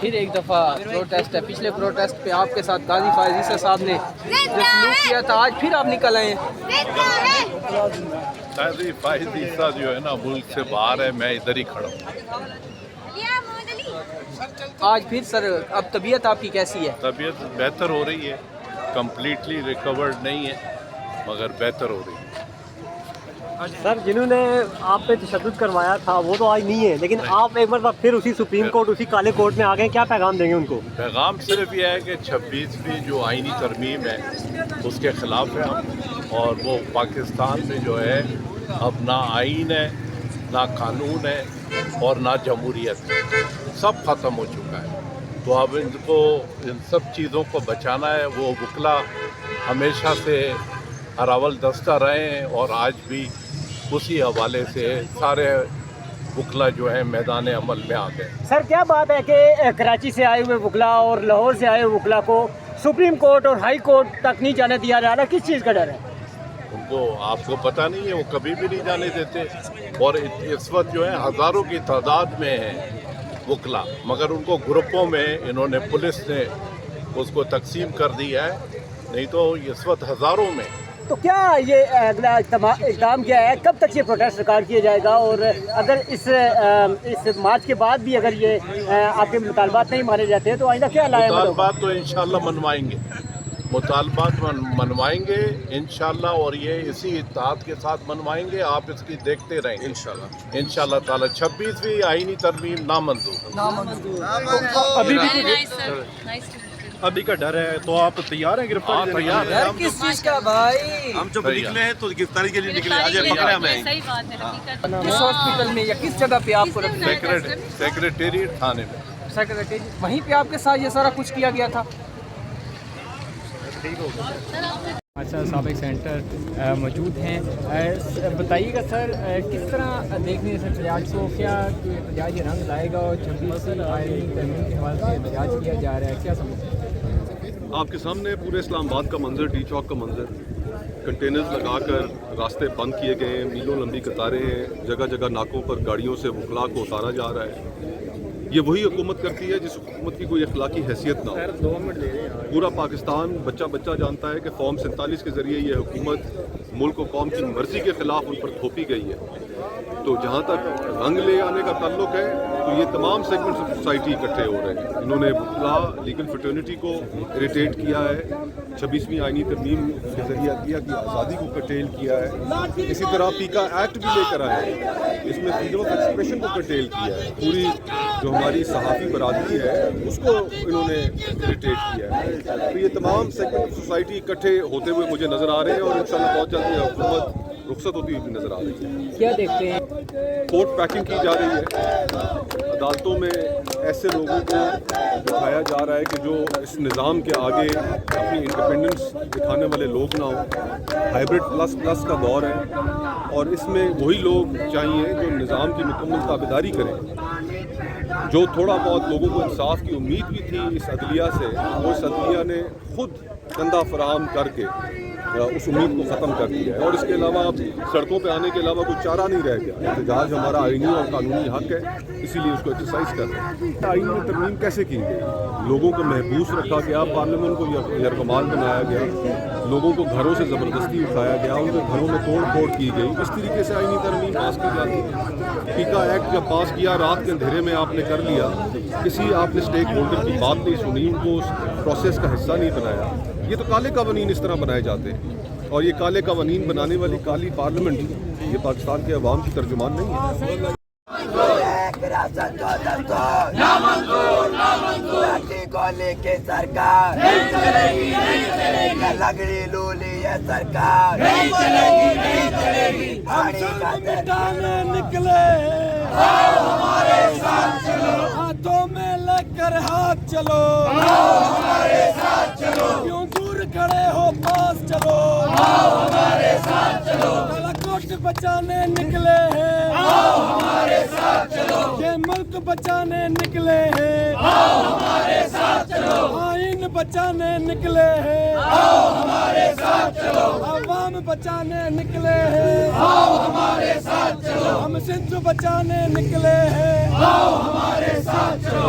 پھر ایک دفعہ پروٹیسٹ ہے. پچھلے پروٹیسٹ پہ آپ کے ساتھ قاضی فائز عیسیٰ صاحب نے جو سلوک کیا تھا, آج پھر آپ نکل آئے ہیں. قاضی فائز عیسیٰ جو ہے نا ملک سے باہر ہے, میں ادھر ہی کھڑا ہوں. آج پھر سر اب طبیعت آپ کی کیسی ہے؟ طبیعت بہتر ہو رہی ہے, کمپلیٹلی ریکورڈ نہیں ہے مگر بہتر ہو رہی ہے. سر جنہوں نے آپ پہ تشدد کروایا تھا وہ تو آج نہیں ہے, لیکن آپ ایک مرتبہ پھر اسی سپریم کورٹ, اسی کالے کورٹ میں آ گئے, کیا پیغام دیں گے ان کو؟ پیغام صرف یہ ہے کہ 26ویں جو آئینی ترمیم ہے اس کے خلاف ہے ہم, اور وہ پاکستان میں جو ہے اب نہ آئین ہے, نہ قانون ہے اور نہ جمہوریت ہے, سب ختم ہو چکا ہے. تو اب ان سب چیزوں کو بچانا ہے. وہ وکلا ہمیشہ سے اراول دستہ رہے ہیں اور آج بھی اسی حوالے سے سارے وکلا جو ہے میدان عمل میں آ گئے. سر کیا بات ہے کہ کراچی سے آئے ہوئے وکلا اور لاہور سے آئے ہوئے وکلا کو سپریم کورٹ اور ہائی کورٹ تک نہیں جانے دیا جا رہا, کس چیز کا ڈر ہے؟ ان کو آپ کو پتہ نہیں ہے, وہ کبھی بھی نہیں جانے دیتے. اور اس وقت جو ہے ہزاروں کی تعداد میں ہیں وکلا, مگر ان کو گروپوں میں انہوں نے, پولیس نے اس کو تقسیم کر دیا ہے, نہیں تو اس وقت ہزاروں میں. تو کیا یہ اگلا اقدام کیا ہے, کب تک یہ پروٹیسٹ ریکارڈ کیا جائے گا, اور اگر اس مارچ کے بعد بھی اگر یہ آپ کے مطالبات نہیں مانے جاتے ہیں تو آئندہ کیا لائے؟ مطالبات تو انشاءاللہ منوائیں گے, مطالبات منوائیں گے انشاءاللہ, اور یہ اسی اتحاد کے ساتھ منوائیں گے. آپ اس کی دیکھتے رہیں گے انشاءاللہ تعالی. 26ویں آئینی ترمیم نامنظور. ابھی کا ڈر ہے تو آپ تیار ہیں گرفتاری؟ تیار ہے. کس چیز کا بھائی؟ ہم جب نکلے ہیں تو گرفتاری کے لیے نکلے, آج پکڑے ہمیں. کس ہاسپٹل میں یا کس جگہ پہ آپ کو رکھا ہے؟ سیکریٹریٹ تھانے میں. سیکریٹری, وہیں پہ آپ کے ساتھ یہ سارا کچھ کیا گیا تھا؟ اچھا, سابق سینٹر موجود ہیں. بتائیے گا سر, کس طرح دیکھنے سے احتجاج کو, کیا احتجاج یہ رنگ لائے گا اور 26 آئینی ترمیم کے حوالے سے احتجاج کیا جا رہا ہے, کیا سمجھتے ہیں؟ آپ کے سامنے پورے اسلام آباد کا منظر, ڈی چوک کا منظر, کنٹینرز لگا کر راستے بند کیے گئے ہیں, میلوں لمبی قطاریں ہیں, جگہ جگہ ناکوں پر گاڑیوں سے وکلا کو اتارا جا رہا ہے. یہ وہی حکومت کرتی ہے جس حکومت کی کوئی اخلاقی حیثیت نہ ہو. پورا پاکستان بچہ بچہ جانتا ہے کہ فارم 47 کے ذریعے یہ حکومت ملک و قوم کی مرضی کے خلاف ان پر تھوپی گئی ہے. تو جہاں تک رنگ لے آنے کا تعلق ہے تو یہ تمام سیگمنٹس آف سوسائٹی اکٹھے ہو رہے ہیں. انہوں نے وکلا لیگل فرٹرنیٹی کو اریٹیٹ کیا ہے, 26ویں آئینی ترمیم کے ذریعہ کیا کہ آزادی کو کرٹیل کیا ہے. اسی طرح پیکا ایکٹ بھی لے کر آئے ہیں, اس میں فریڈم آف ایکسپریشن کو کرٹیل کیا ہے. پوری جو ہماری صحافی برادری ہے اس کو انہوں نے اریٹیٹ کیا ہے. تو یہ تمام سیگمنٹ آف سوسائٹی اکٹھے ہوتے ہوئے مجھے نظر آ رہے ہیں, اور انشاءاللہ بہت جلد یہ حکومت رخصت ہوتی ہوئی بھی نظر آ رہی ہے. کیا دیکھتے ہیں؟ کورٹ پیکنگ کی جا رہی ہے, عدالتوں میں ایسے لوگوں کو دکھایا جا رہا ہے کہ جو اس نظام کے آگے اپنی انڈیپینڈنس دکھانے والے لوگ نہ ہوں. ہائیبرڈ پلس کا دور ہے, اور اس میں وہی لوگ چاہیے جو نظام کی مکمل تابعداری کریں. جو تھوڑا بہت لوگوں کو انصاف کی امید بھی تھی اس عدلیہ سے, وہ اس عدلیہ نے خود کندھا فراہم کر کے اس امید کو ختم کر دیا ہے. اور اس کے علاوہ اب سڑکوں پہ آنے کے علاوہ کوئی چارہ نہیں رہ گیا. احتجاج ہمارا آئینی اور قانونی حق ہے, اسی لیے اس کو ایکسرسائز کر رہے ہیں. آئین میں ترمیم کیسے کی گئی؟ لوگوں کو محبوس رکھا گیا, پارلیمنٹ کو یرغمال بنایا گیا, لوگوں کو گھروں سے زبردستی اٹھایا گیا, ان کے گھروں میں توڑ پھوڑ کی گئی. اس طریقے سے آئینی ترمیم پاس کی جاتی ہے. پیکا ایکٹ جب پاس کیا رات کے اندھیرے میں آپ نے کر لیا, کسی آپ نے اسٹیک ہولڈر کی بات نہیں سنی, ان کو اس پروسیس کا حصہ نہیں بنایا. یہ تو کالے قوانین اس طرح بنائے جاتے ہیں, اور یہ کالے قوانین بنانے والی کالی پارلیمنٹ یہ پاکستان کے عوام کی ترجمان نہیں ہے. لگڑی لولی یہ سرکار نکلے, ہمارے ساتھ چلو, ہاتھوں میں لگ کر ہاتھ چلو, ہمارے ساتھ چلو, کیوں دور کھڑے ہو پاس چلو, ہمارے ساتھ چلو, کوٹ بچانے نکلے ہیں, ہمارے ساتھ چلو, یہ ملک بچانے نکلے ہیں, ہمارے ساتھ چلو, آئین بچانے نکلے ہیں, ہمارے ساتھ چلو, عوام بچانے نکلے ہیں, ہمارے ساتھ چلو, ہم سندھ بچانے نکلے ہیں, ہمارے ساتھ چلو,